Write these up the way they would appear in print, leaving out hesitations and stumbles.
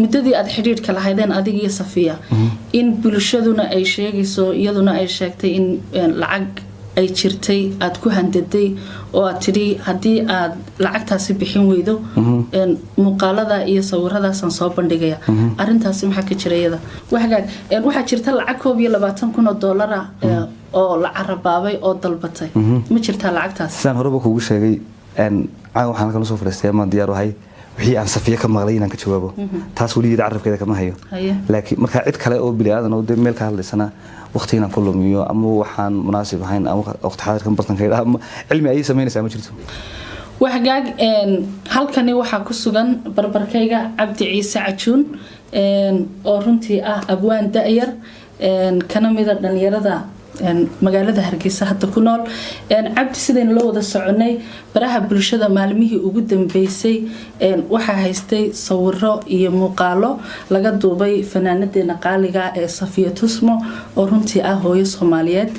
muddadii aad xiriirka lahaydeen adiga iyo Safiya in bulshaduna ay sheegayso iyaduna ay sheegtay in lacag ay jirtay aad ku handaday oo aad tiri hadii aad lacagtaasi bixin weydo muuqaalada iyo sawiradaas aan soo bandhigaya arintaasi maxaa ka jirayada waxa jirta lacag $22,000 oo la carabaabay oo dalbatay ma jirta lacagtaas san horeba kugu sheegay waxaan kala soo fariistay ma diyaar wahay wixii aan Safiya ka maqlay inaan ka jawaabo taas wali carabkeeda kama hayo laakiin marka cid kale oo bilaadan oo meel ka hadlaysana waqtiina ku lumiyo ama waxaan munaasib ahayn ama waqti xaadirkan bartankeeda ama cilmi ay sameynaysaa ma jirto waxgaag halkani waxa ku sugan barbarkayga Cabdi Ciise Cajuun oo runtii ah abwaan da'yar kana mid ah dhalinyarada magaalada Hargeysa hadda ku nool Cabdi sideen loo wada soconay baraha bulshada maalmihii ugu dambeysay waxa haystay sawiro iyo muuqaalo laga duubay fanaanadeena qaaliga ee Safiya Tusmo oo runtii ah hooyo Soomaaliyeed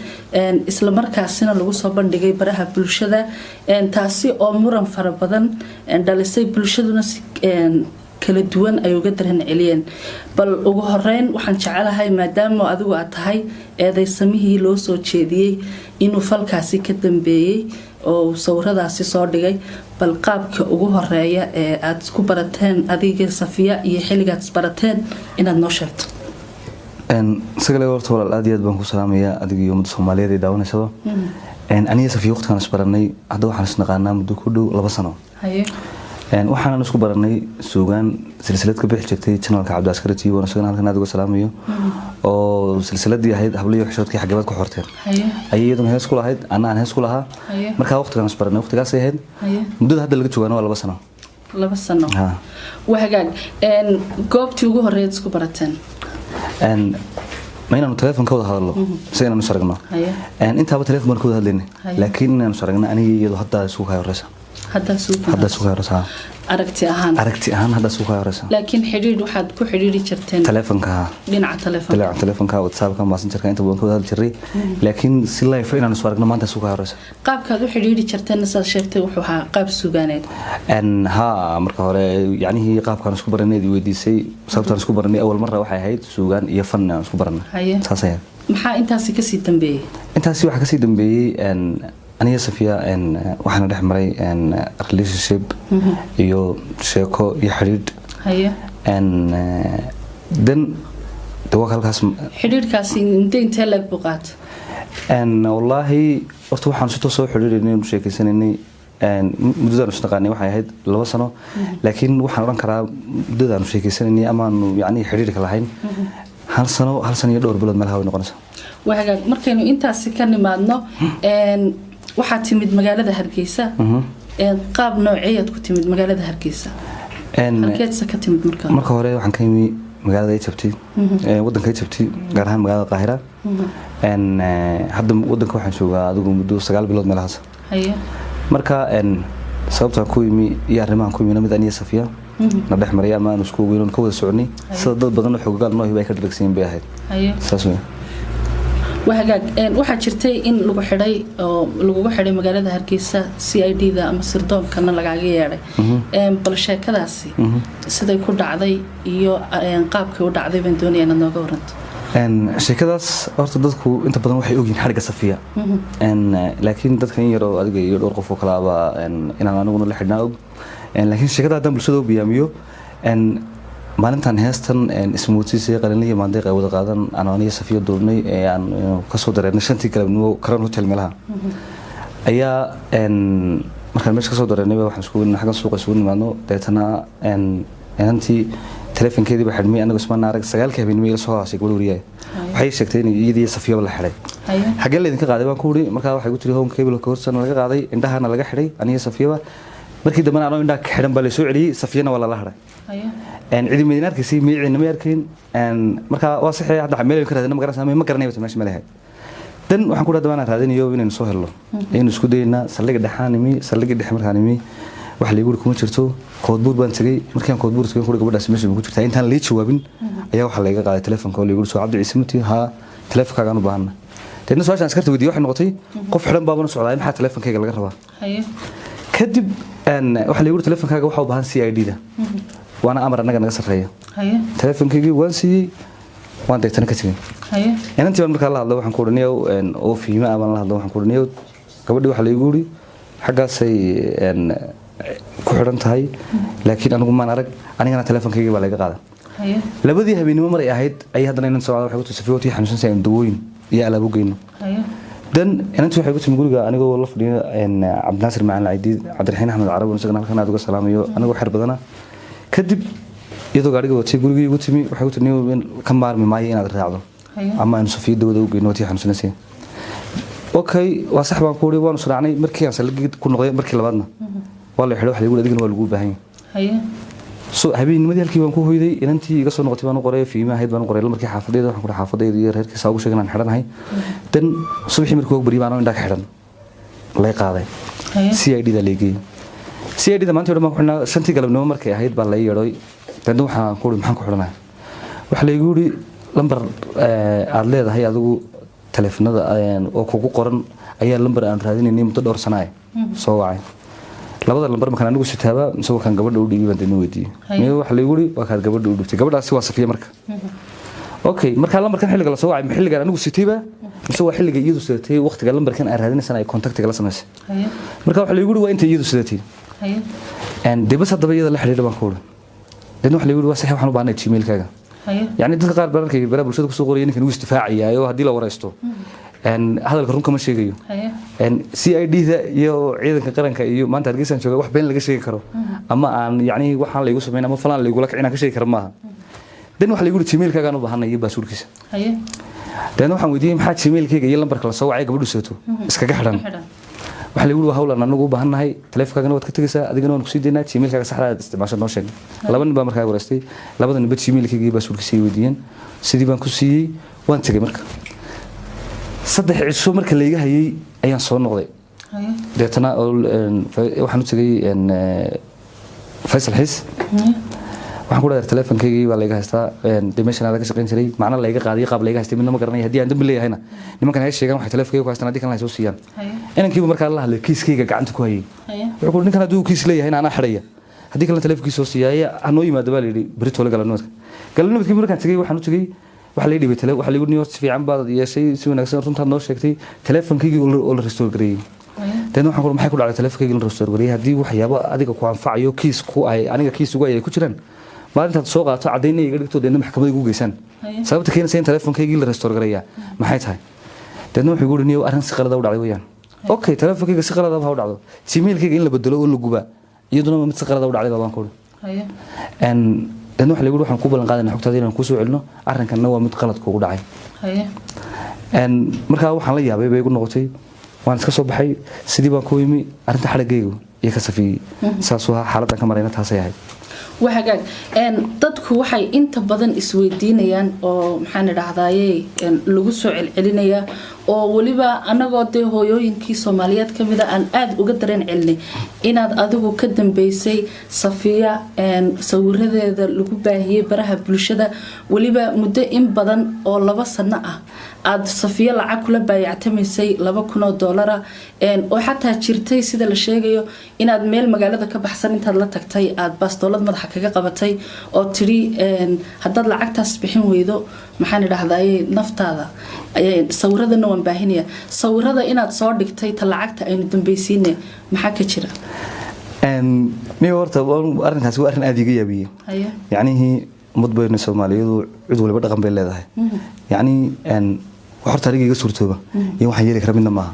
isla markaasina lagu soo bandhigay baraha bulshada taasi oo muran fara badan dhalisay bulshaduna kala duwan ay uga daran celiyeen bal ugu horeyn waxaan jecelahay maadaama adigu aad tahay eedaysamihii loo soo jeediyay inuu falkaasi ka dambeeyay oo sawiradaasi soo dhigay bal qaabka ugu horeeya ee aad isku barateen adiga Safiya iyo xilligaad isbarateen inaad noo sheegto sagale horta walaal aad iyo aad baan ku salaamayaa adiga iyo ummadda Soomaaliyeed ee daawanayso aniga Safiya waqtigan isbaranay hadda waxaan isnaqaanaa muddo ku dhow 2 sano waxaan isku baranay suugaan silsilad ka bixi jirtay channelka Cabdi Askari TV oo isagana halkan aad uga salaamayo oo silsiladii ahayd hablayo xishoodkii xageebad ku xorteen ayaduna hees ku lahayd aan hees ku lahaa marka waqtigan isbaranay waqtigaas ay ahayd muddada hadda laga joogaano waa 2 sano 2 sano waxagaag goobtii ugu horeeyay isku barateen ma inaan telefoonka wada hadlo sayna nu saragno intaaba telefoon ku wada hadlaynay laakiin inaan saragno aniga iyadu hadda isku ka horeysa hadda suuqa horeysa aragti ahaan hadda suuqa horeysa laakiin xiriir waxaad ku xiriiri jirteen telefoonka dhinaca telefoonka WhatsApp-ka Messenger-ka inta badan ku wada jiray laakiin si live inaan isku aragno maanta suuqa horeysa qaabkaad u xiriiri jirteen saad sheegtay wuxuu ahaa qaab suugaaneed marka hore yaani qaabkaan isku baranay weydiisay sababtaan isku baranay awal marra waxay ahayd suugaan iyo fan aan isku baranay saasay maxaa intaasi ka sii dambeeyay waxa ka sii dambeeyay aniga Safiya waxaan dhex maray relationship iyo sheeko iyo xiriir dan halkaas xiriirkaasi intee lag buqaat wallahi horta waxaan si toos ah xiriirinay u sheekaysanay muddada aan isnaqaanay waxay ahayd 2 sano laakiin waxaan oran karaa muddada aan sheekaysanay ama yaani xiriirka lahayn hal sano iyo dhowr bilood meel hawo noqonaysa waxaga markaynu intaasi ka nimaadno waxa timid magaalada Hargeysa qaab nooceed ku timid magaalada Hargeysa halkeedsa ka timid marka hore waxaan ka yimi magaalada Egypt wadanka Egypt gaar ahaan magaalada Qaahira hadda wadanka waxaan joogaa adigu muddo 9 bilood meelahaas marka sababta ku yimi iyo arrimahan ku yimi mid aniga Safiya na dhex maray ama aan isku weyn ka wada soconay sida dad badan oo xogaal noo hibay ka dhagsiin bay ahayd saas waxa jirtay in lagu xiray oo lagu xiray magaalada Hargeysa CID-da ama sirdoonkana lagaga yeeray bal sheekadaasi siday ku dhacday iyo qaabkii u dhacday baan doonayaa inaad nooga waranto sheekadaas horta dadku inta badan waxay ogyihiin xariga Safiya laakiin dadka in yar oo adiga iyo dhowr qof oo kala aba inaan anaguna la xidhnaa og laakiin sheekada hadda bulshada u biyaamiyo maalintan heestan ismuutiisay qalinliga maandeeq ay wada qaadan aniga Safiya doornay aan ka soo dareernay 5 galabnimo Crown Hotel meelaha ayaa markaan meesha ka soo dareernay waxaan isku weynaa xagan suuqa isugu nimaadno deetana inantii telefoonkeedii baa xidhmay anagu isma naarag 9 habeenimo ila soo haashay gabadh wariyay waxay sheegtay in iyadii Safiya la xiray xagee la idinka qaaday baan ku wuri markaa waxay ku tiri home cable ka horsan laga qaaday indhahana laga xiray aniga Safiya markii dambe aan indhaha ka xiran baa la soo celiyay Safiyana waa la haray cidi madiinaarkiisii miicina ma arkeen marka waa saxay hadda meel ka raadina ma garanayba meesha ma lahayd dan waxaan ku dhaadabaan raadinayo inaan soo helo in isku dayna saldhiga dhex markaanimi wax la igu kuma jirto koodbuur baan tagay markaan koodbuur tagay ku gabadhaas meesha ku jirtaa intaan la jawaabin ayaa waxa laga qaaday telefoonka oo la igu soo Cabdi Ciise muti ha telefoonka aan u baahna teena soo askarta wadiyo waxay noqotay qof xiran baabana socdaa maxaa telefoonka laga rabaa kadib waxa la igu telefoonka waxa u baahan CID-da وانا امر انغا naga sareeyo haye telefonkaygi waan siiyay waan deegtana ka tagay haye inantii markaa la hadlo waxaan ku oranayo oo fiima aan la hadlo waxaan ku oranayo gabadhii waxa la igu yiri xagaasay ku xiran tahay laakiin anigu ma arag anigana telefonkaygi baa laga qaaday haye labadii habeenimo mar ay ahayd ay hadana inaan soo waxay ku tusafiyay xanuunsan sayay dawooyin iyo alaab u geeyno haye dan inantii waxay ku timi guriga anigoo la fadhiyo Cabdinaasir Macalin Ciidi Cabdiraxiin Axmed Carab oo isagana halkan aad uga salaamayo anigoo xir badana kadib iyadoo gaariga watay gurigii ugu timi waxay ku timi ka maarmi maayo inaad raacdo ama aan Sofii dawada u geeyno tii xanuunsanaysa okay waa sax baan ku wari waan suraacnay markii aan salgid ku noqday markii labaadna waa la xidho wax lagu adigana waa lagu baahan yahay soo habeennimadii halkii baan ku hoyday inantii iga soo noqotay baan u qoray fiimaha ahayd baan u qoray markii xaafadeeda waxaan ku dhahay xaafadeeda iyo reerkiisa ugu sheegan aan xidhanahay dan subaxii markii ugu bari baan indha ka xidhan lay qaaday CID da leegay CID da maanta waxaan ku xidhnaa shantii galabnimo markay ahayd baa la yeeray dan waxaan ku maxaan ku xidhanahay waxa la igu yiri lambar aad leedahay adigu telefoonada oo kugu qoran ayaa lambar aan raadinayay muddo dhowr sano ah soo wacay labada lambar markaan anigu sitaaba soo kan gabadha u dhigay baan weydiiyay waxa la igu yiri waa ka gabadha u dhigtay gabadhaasi waa Safiya marka okay marka lambarkan xilliga la soo wacay xilliga anigu sitayba soo waa xilliga iyadu sidatay waqtiga lambarkan aan raadinaysan ay contactiga la sameysay marka waxa la igu yiri waa inta iyadu sidatay dibas hadaba iyada la xiriir baan ku wada dan waxa la igu yiri waa sax waxaan u baahnay gmail-kaaga يعني dadka qaar bararkay bara bulshada ku soo qoriyay ninkan uu istifaaciyayo hadii la waraysto hadalka runka ma sheegayo CID da iyo ciidanka qaranka iyo maanta Hargeysa jooga wax been laga sheegi karo ama aan yani waxaan la igu sameeyay ama falan la igu la kicina ka sheegi karo maaha dan waxa la igu gmail-kaaga aan u baahanahay baasuurkiisa dan waxaan weydiiyay maxaa gmail-kaaga iyo lambarka la soo wacay gabadhu seeto iskaga xidhan waxa la igu waa hawlan anagu u baahanahay telefonkaaga waad ka tagaysaa adigana waan ku sii deynaa gmail-kaaga saxda ah isticmaasho noo sheeg laba nin baa markaa wareystay labadan bad gmail-kaaga baa suulkiisa weydiiyeen sidii baan ku siiyay waan tagay marka saddex cisho marka la iga hayay ayaan soo noqday deetana waxaan u tagay Faisal Xiis waxaan ku dhahay telefonkayga baa la iga haystaa dimension aad ka shaqeyn jiray macna la iga qaadiyo qaab la iga haystay midna ma garanay hadii aan dambi leeyahayna nimankan ay sheegan waxay telefonkayga ku haystaan hadii kan la soo siiyaan inankiiba marka la hadlay kiiskayga gacanta ku hayay wuxuu ninkan haduu kiis leeyahay ana xiraya hadii kan telefonkiisa soo siiyay anoo yimaado baa la yiri berito la galanoodkii markaan tagay waxaan u tagay waxa la dhibay waxa la igu niyo fiican baad yeeshay si wanaagsan runta noo sheegtay telefonkayga oo la restore gareeyay tan waxaan ku maxay ku dhacday telefonkayga la restore gareeyay hadii waxyaabo adiga ku anfacayo kiis ku ay aniga kiis ugu ay ku jiraan maalinta soo qaato cadeynay iga dhigto deena maxkamadda ugu geysan sababta keenaysa in telefonkayga la restore gareeyaa maxay tahay deena wuxuu igu yiri arrin si qalad ah u dhacday weeyaan okay telefonkayga si qalad ah u dhacdo gmail-kayga in la bedelo oo la guba iyaduna mid si qalad ah u dhacday baan ku dan waxa la igu waxaan ku balan qaadanay xogtaada inaan ku soo celino arrinkanna waa mid qalad kugu dhacay marka waxaan la yaabay bay igu noqotay waan iska soo baxay sidii baan ku yimi arrinta xalagaygu iyo ka Safiyay saas waa xaaladda ka marayna taasay ahayd waxaag dadku waxay inta badan isweydiinayaan oo maxaan idhaahdaaye lagu soo celcelinaya oo waliba anagoo de hooyooyinkii Soomaaliyeed kamida aan aad uga dareen celinay inaad adigu ka dambeysay Safiya sawiradeeda lagu baahiyay baraha bulshada waliba muddo in badan oo 2 sano ah aad Safiya lacag kula baayactamaysay $2,000 oo xataa jirtay sida la sheegayo inaad meel magaalada ka baxsan intaad la tagtay aad baastoolad madaxa kaga qabatay oo tiri haddaad lacagtaas bixin weydo maxaan idhaahdaaye naftaada sawiradana waan baahinaya sawirada inaad soo dhigtay ta lacagta aynu dambaysiinay maxaa ka jira niyo horta arrinkaas waa arrin aad iga yaabiyay yani mudbayna Soomaaliyeedu cid waliba dhaqan bay leedahay yani horta ariga iga suurtooba in waxaan yeeli kara midna maaha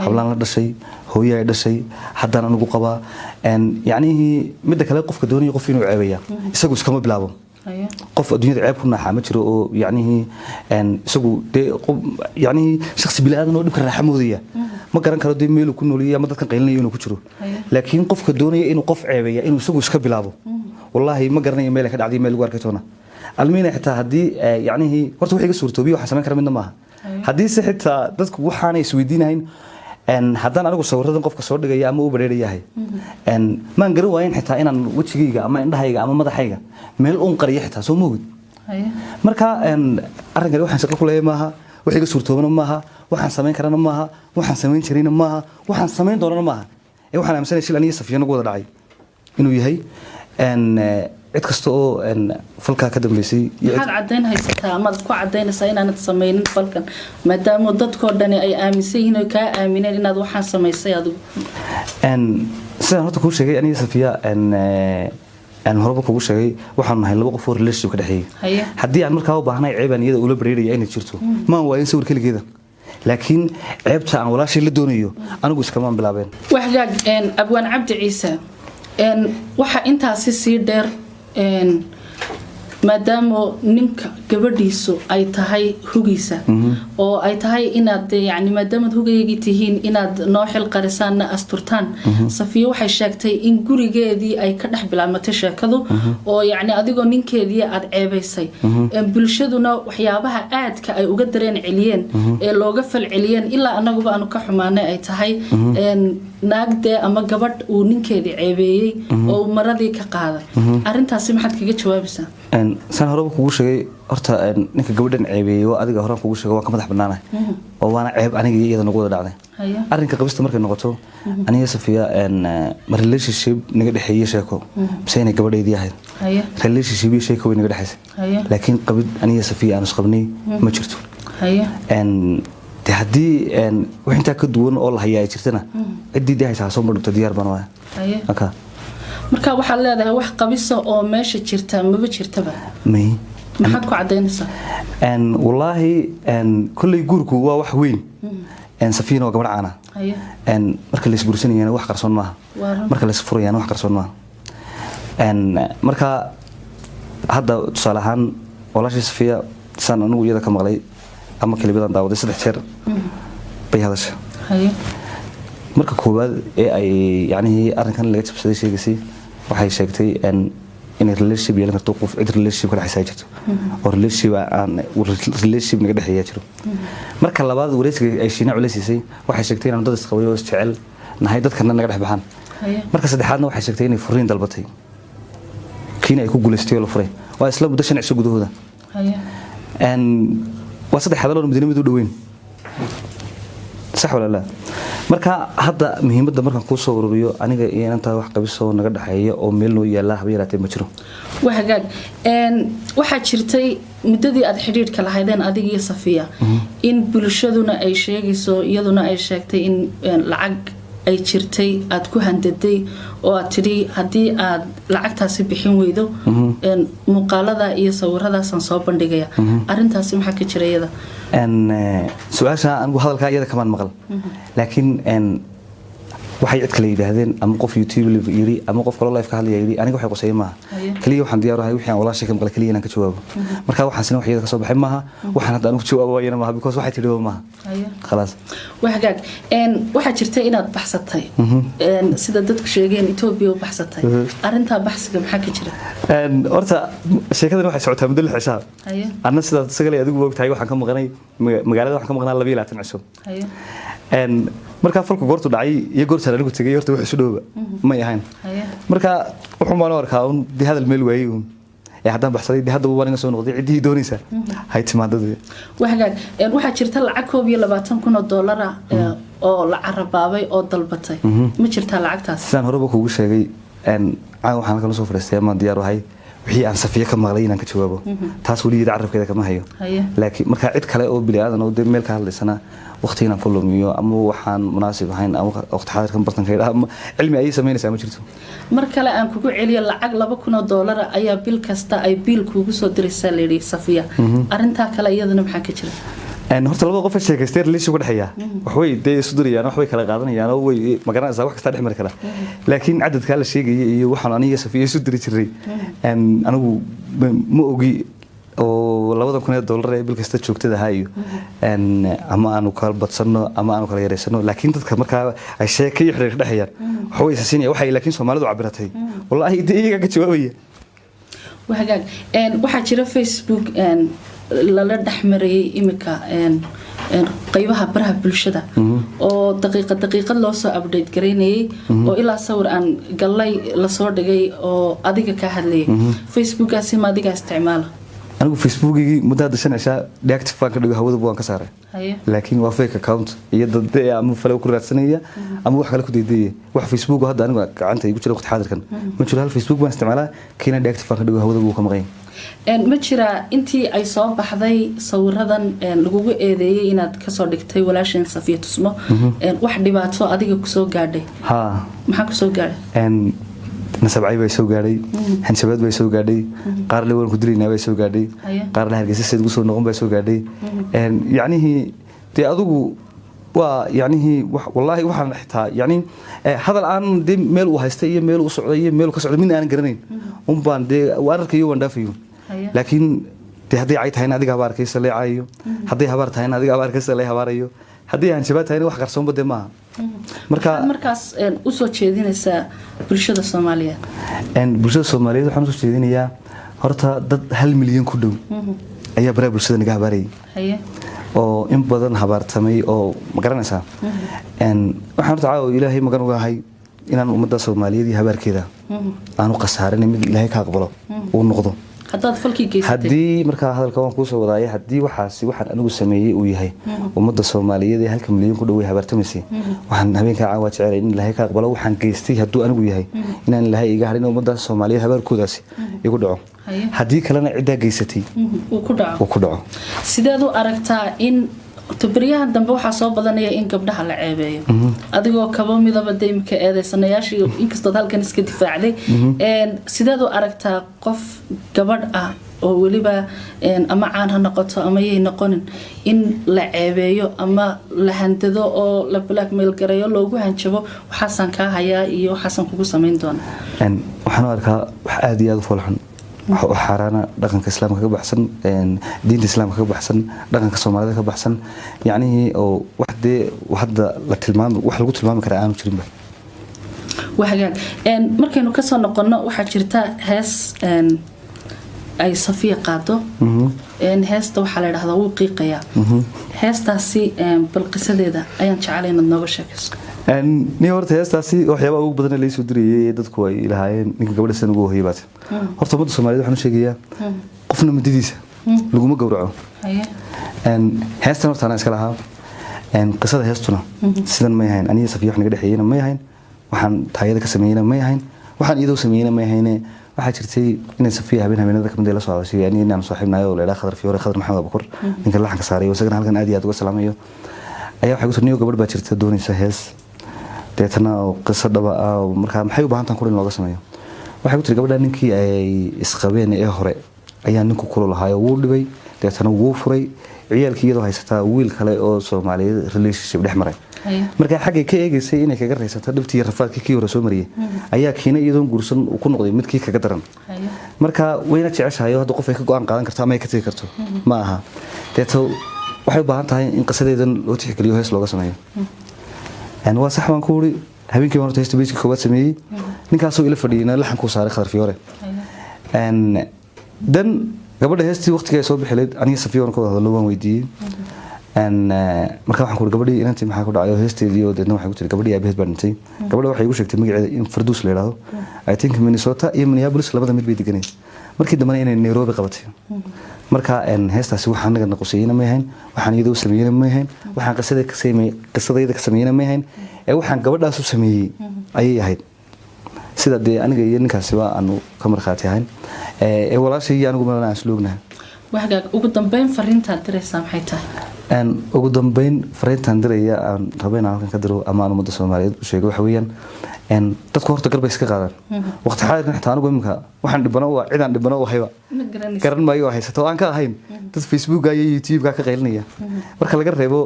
hablaan la dhashay hooyo ay dhashay haddana anigu qaba yani midda kale qofka doonaya qof inuu ceebaya isagu iskama bilaabo qof adduunyada ceeb ku naaxa ma jiro oo yani isagu yani shakhsi bilaadan oo dhibka raaxamoodaya ma garan karo de meel ku nooliyay ama dadkan qaylinaya inuu ku jiro laakiin qofka doonaya inuu qof ceebaya inuu isagu iska bilaabo wallahi ma garanayo meel ka dhacday meel ugu arkay toona almiina xitaa hadii yani horta wax iga suurtoobiyo waxa sameyn kara midna maaha hadii si xitaa dadku waxaanay isweydiinayn haddaan anigu sawiradan qofka soo dhigaya ama u bareerayahay maan garan waayin xitaa inaan wajigayga ama indhahayga ama madaxayga meel uun qariyo xitaa soo moogid marka arrinkan waxaan shaqo ku leeyahay maaha wax iga suurtoobana maaha waxaan sameyn karana maaha waxaan sameyn jirayna maaha waxaan sameyn doonana maaha waxaan aaminsanahay shil aniga Safiya nagu wada dhacay inuu yahay cid kasta oo falka ka dambeysay maxaad cadeyn haysataa ama ku cadeynaysaa inaanad samaynin falkan maadaama dadkoo dhani ay aaminsan yihiin oo ka aamineen inaad waxaan samaysay adigu sidaan horta kuu sheegay aniga Safiya horeba kugu sheegay waxaan nahay laba qof oo relationship ka dhaxeeyay haddii aan markaa u baahnay ceeb aan iyada ula bareeraya inay jirto ma waayin sawir kaligeeda laakiin ceebta aan walaashay la doonayo anigu iskama bilaabeen waxgaag abwaan Cabdi Ciise waxa intaasi sii dheer maadaama ninka gabadhiisu ay tahay hugiisa oo ay tahay inaad yani maadaama hugaygi tihiin inaad noo xil qarisaan asturtaan Safiya waxay sheegtay in gurigeedii ay ka dhax bilaabmatay sheekadu oo yani adigoo ninkeedii aad ceebaysay bulshaduna waxyaabaha aadka ay uga dareen celiyeen ee looga fal celiyeen ilaa anaguba aanu ka xumaanay ay tahay naagde ama gabadh uu ninkeedii ceebeeyay oo maradii ka qaaday arintaasi maxaad kaga jawaabaysaa san horeba kugu sheegay horta ninka gabadhan ceebeeyo adiga horaan kugu sheegay waa ka madax banaanahay oo waana ceeb aniga iyada nagu wada dhacday arrinka qabista markay noqoto aniga Safiya ma relationship naga dhaxeeyay sheeko mise inay gabadheedii ahayd relationship iyo sheeko way naga dhaxaysay laakiin qabid aniga Safiya aan isqabnay ma jirto haddii wixintaa ka duwan oo la hayaa ay jirtana ciddii haysaa soo madhugta diyaar baan waaya marka waxaad leedahay wax qabisa oo meesha jirta maba jirtaba maxaad ku cadeynaysaa wallaahi kulley guurku waa wax weyn Safiina waa gabadh caana marka la isbursanayana wax qarsoon maaha marka la isfurayana wax qarsoon maaha marka hadda tusaale ahaan walaashii Safiya saan anigu iyada ka maqlay ama kalibadan daawaday 3 jeer bay hadashay marka koowaad ee ay yani arrinkan laga jabsaday sheegaysay waxay sheegtay in relationship yeelan karto qof cid relationship ka dhaxaysa jirto oo relationship naga dhaxeeya jiro marka labaad wareegsiga ay shiina culeysay waxay sheegtay in dad isqabay oo isjecel nahay dadkana naga dhex baxaan marka saddexaadna waxay sheegtay inay furiin dalbatay kiina ay ku guuleystay oo la furay waa isla muddo 5 cisho gudahooda waa saddex hadal oo madiinadu dhaweyn صح ولا لا marka hadda muhiimadda markaan ku soo ururiyo aniga iyo inta wax qabiso naga dhaxeeyo oo meel loo yaala habeeraatay ma jiro waxagaag waxa jirtay muddadii aad xiriirka lahaydeen adiga iyo Safiya in bulshaduna ay sheegayso iyaduna ay sheegtay in lacag ay jirtay aad ku handaday oo aad tiri hadii aad lacagtaasi bixin weydo muuqaalada iyo sawiradaas aan soo bandhigaya arintaasi maxaa ka jirayada su'aasha anigu hadalka iyada kamaan maqal laakiin waxay cid kale yiraahdeen ama qof YouTube live yiri ama qof kale live ka hadlaya yiri aniga waxay qosay maaha kaliya waxaan diyaar u ahay wixii aan walaashay ka maqal kaliya inaan ka jawaabo marka waxaan sina waxyada ka soo baxay maaha waxaan hadda anigu jawaabo waayana maaha because waxay tiri maaha خلاص waxagaag waxa jirtay inaad baxsatay sida dadku sheegeen Ethiopia baxsatay arinta baxsiga maxaa ka jira horta sheekadan waxay socotaa muddo 6 cisho anna sida sagal adigu wogtahay waxaan ka maqnay magaalada waxaan ka maqnaa 22 cisho marka falku goortu dhacay iyo goorta anigu tagay horta wax isu dhooba ma yahayn marka wuxuu ma arkaa in di hadal meel waayay ee haddaan baxsaday hadda uu wanaga soo noqday cidii doonaysa hay timaadada waxagaag waxa jirta lacag $22,000 oo la carabaabay oo dalbatay ma jirta lacagtaas saan horeba kugu sheegay waxaan kala soo fariistay ama diyaar wahay wixii aan Safiya ka maqlay inaan ka jawaabo taas wali carabkeeda kama hayo laakiin marka cid kale oo bilaadan oo meel ka hadlaysana waqtiina ku lumiyo ama waxaan munaasib ahayn ama waqti xaadirkan bartankeeda ama cilmi ay sameynaysaa ma jirto mar kale aan kugu celiyo lacag $2,000 ayaa bil kasta ay biil kugu soo diraysaa leeyahay Safiya arinta kale iyadana maxaa ka jira horta laba qof sheekaystay relationship ka dhaxeeya wax way day isu dirayaan wax way kala qaadanayaan oo way magaranaysaa wax kasta dhexmar kala laakiin cadadka la sheegay iyo waxaan aniga Safiya isu diri jiray anigu ma ogi oo $2,000 ee bil kasta joogtada hayo ama aanu kala badsano ama aanu kala yareysano laakiin dadka marka ay sheekay xiriir dhaxayaan wax way sasinaya waxay laakiin Soomaalidu cabiratay wallahi iyaga ka jawaabaya waxagaag waxa jira Facebook lala dhaxmarayay imika qaybaha baraha bulshada oo daqiiqad loo soo update gareynayay oo ilaa sawir aan galay la soo dhigay oo adiga ka hadlayay Facebookaasi ma adiga isticmaala anigu facebookigi muddo hadda 5 cisha deactive baan ka dhigo hawada baan ka saaray laakiin waa fake account iyo dad ama falo ku raadsanaya ama wax kale ku deedeeyay wax facebook hadda anigu gacanta igu jira waqti xaadirkan ma jiro hal facebook baan isticmaalaa kiina deactive baan ka dhigo hawada buu ka maqan ma jira intii ay soo baxday sawiradan lagugu eedeeyay inaad ka soo dhigtay walaashin Safiya Tusmo wax dhibaato adiga ku soo gaadhay maxaa ku soo gaadhay nasabcay bay soo gaadhay hanjabaad bay soo gaadhay qaar leewan ku dilayna bay soo gaadhay qaar la hargeysa sidoo soo noqon bay soo gaadhay yaanihi tii adigu waa yaanihi wallahi waxaan xitaa yaani hadal aan meel u haystay iyo meel u socday iyo meel ka socday min aan garanayn baan wararkii waan dhaafayo laakiin hadii ay tahay adiga habar ka saleecayo hadii habar tahay adiga habar ka saleey habarayo hadii aan jabaad tahay wax qarsoon bade ma markaas u soo jeedinaysa bulshada Soomaaliyeed bulshada Soomaaliyeed waxaan soo jeedinayaa horta dad 1 milyan ku dhow ayaa baraha bulshada naga habaray oo in badan habartamay oo ma garanaysaa waxaan horta caawa Ilaahay magan ugahay inaan ummadda Soomaaliyeed iyo habarkeeda aanu qasaarin mid Ilaahay ka aqbalo oo noqdo haddii markaa hadalka waan kuu soo wadaayay haddii waxaan anigu sameeyay uu yahay ummadda Soomaaliyeed ee 1 milyan ku dhow habartamaysay waxaan habeenka caawa jecel in Ilaahay ka aqbalo waxaan geystay hadduu anigu yahay inaan Ilaahay iga harin ummadda Soomaaliyeed habarkoodaasi igu dhaco haddii kalena cidda geysatay uu ku dhaco sidaad u aragtaa in tabriyahan dambe waxa soo badanaya in gabdhaha la ceebeeyo adigoo kaba midaba deemka eedeysanayaashii inkastoo halkan iska difaacday sidaad u aragtaa qof gabadh ah oo waliba ama caan ha noqoto ama yey noqonin in la ceebeeyo ama la handado oo la blackmail gareeyo loogu hanjabo waxaasan ka hayaa iyo waxaasan kugu sameyn doona waxaan arkaa wax aad iyo aad u foolxun وحرانا دقن كإسلام كبحسن دين الإسلام كبحسن دقن كصومالي كبحسن يعني أو واحدة لتلمام واحد لقول تلمام كرأان وشرين به وحاجات مركي إنه كسر نقلنا واحد شرتا هاس أي صفية قاطو هاس تو حلال هذا وقيقيا هاس تاسي بالقصة ده أيان شعلين النوبة شكس ni horta heestaasi waxyaabo ugu badan la soo diriyay dadku ay ilaahayeen ninka gabadha san ugu hoyay baad horta ummadda Soomaaliyeed waxaan sheegayaa qofna madidiisa laguma gowraco heestan horta aan iska lahaa qisada heestuna sidan ma yahayn aniga Safiya wax naga dhaxeeyna ma yahayn waxaan taayada ka sameeyna ma yahayn waxaan iyadoo sameeyna ma yahayn waxa jirtay in Safiya habeenada ka mid la soo hadashay yani inaan saaxiibnahay oo leeyahay Khadar Fiyoore Khadar Maxamed Abukur ninka laxanka saaray oo isagana halkan aad iyo aad uga salaamayo ayaa waxa uu soo gabadh baa jirta doonaysa hees deetana qisada dhaba markaa maxay u baahan tahay in looga sameeyo waxa uu tiri gabadha ninkii ay isqabeen ee hore ayaa ninku kula lahaay oo dhibay deetana wuu furay ciyaalkii iyadoo haysata wiil kale oo Soomaaliyeed relationship dhex maray marka xagga ka eegaysay inay kaga raysato dhibtii rafaadkii kii hore soo mariyay ayaa kiina iyadoo guursan ku noqday midkii kaga daran marka wayna jeceshahay hadda qof ay ka go'aan qaadan karto ama ay ka tagi karto ma aha deeto waxay u baahan tahay in qisadeedan loo tixgeliyo hees looga sameeyo waa sax waan ku wuri habeenkii waan heesta beejka koobaad sameeyay ninkaasoo ila fadhiyay laxanku saaray Khadar Fiyoore dan gabadha heestii waqtiga ay soo bixileed aniga Safiya waan ka wada hadlo waan weydiiyay marka waxaan ku wuri gabadhii inantii maxaa ku dhacay heesteedii oo deedna waxay ku tiri gabadhii aabaheed baa dhintay gabadha waxay igu sheegtay magaceeda in Farduus la yiraahdo I think Minnesota iyo Minneapolis labada mid bay deganay markii dambana inay Nairobi qabatay marka heestaasi waxaan naga naqoosayna ma yahayn waxaan iyadoo sameeyna ma yahayn waxaan qisadayda ka sameeyna ma yahayn ee waxaan gabadhaas u sameeyay ayay ahayd sida aniga iyo ninkaasi waa aanu ka marxaati ahayn ee walaashii anigu ma aan sloognahay waxaad ugu dambeyn fariinta diraysaa maxay tahay ugu dambeyn fariintan diraya aan rabay inaan halkan ka diro ama aan ummadda Soomaaliyeed u sheego waxa weeyaan dadku horta garba iska qaadan waqti xaadirkan xitaa anigu imka waxaan dhibano waa cidaan dhibano oo hayba garan maayo haysato aan ka ahayn dad Facebook iyo YouTube ka qaylinaya marka laga reebo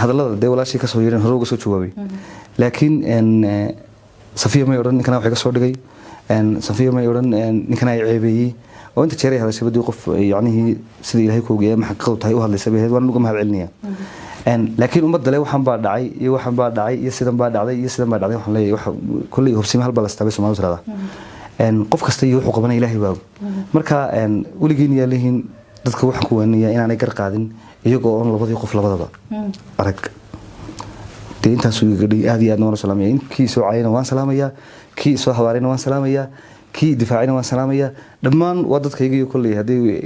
hadallada walaashii ka soo yeerin hore uga soo jawaabay laakiin Safiya ma oran ninkana waxa ka soo dhigay Safiya ma oran ninkana ay ceebeeyay oo inta jeeray hadashay badii qof yaani sida Ilaahay ku ogeeyay maxqad tahay u hadlaysa baheed waan uga mahad celinaya laakiin ummadda leh waxaan baa dhacay iyo sidan baa dhacday waxaan leeyahay wax kulli hubsimo hal balastaabay Soomaalidu tirada qof kasta iyo wuxuu qabanay Ilaahay baa marka waligiin yaa leeyihiin dadka waxaan ku wanayaa inaanay gar qaadin iyagoo on labadii qof labadaba arag intaas uu gadhay aad iyo aad noo salaamay kii soo caayna waan salaamayaa kii soo hawaarayna waan salaamayaa kii difaacina waan salaamaya dhammaan waa dadkayga kulay hadii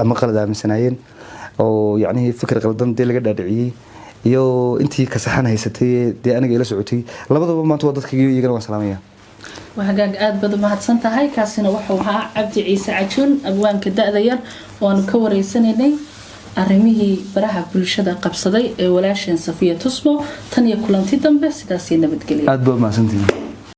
ama qalad aaminsanayeen oo yacni fikir qaldan laga dhaadhiciyay iyo intii ka saxan haysatay aniga ila socotay labadaba maanta waa dadkayga iyagana waan salaamaya وهجاج أدبد ما هتصنت هاي كاسنا وحوها عبد عيسى عجون أبوان كدأ ذير ونكور سنيني أرميه براها بالشدة قبصدي ولا شيء صفية تصبو تانية كلانتي دم بس داسينا بتقلي أدبد ما سنتين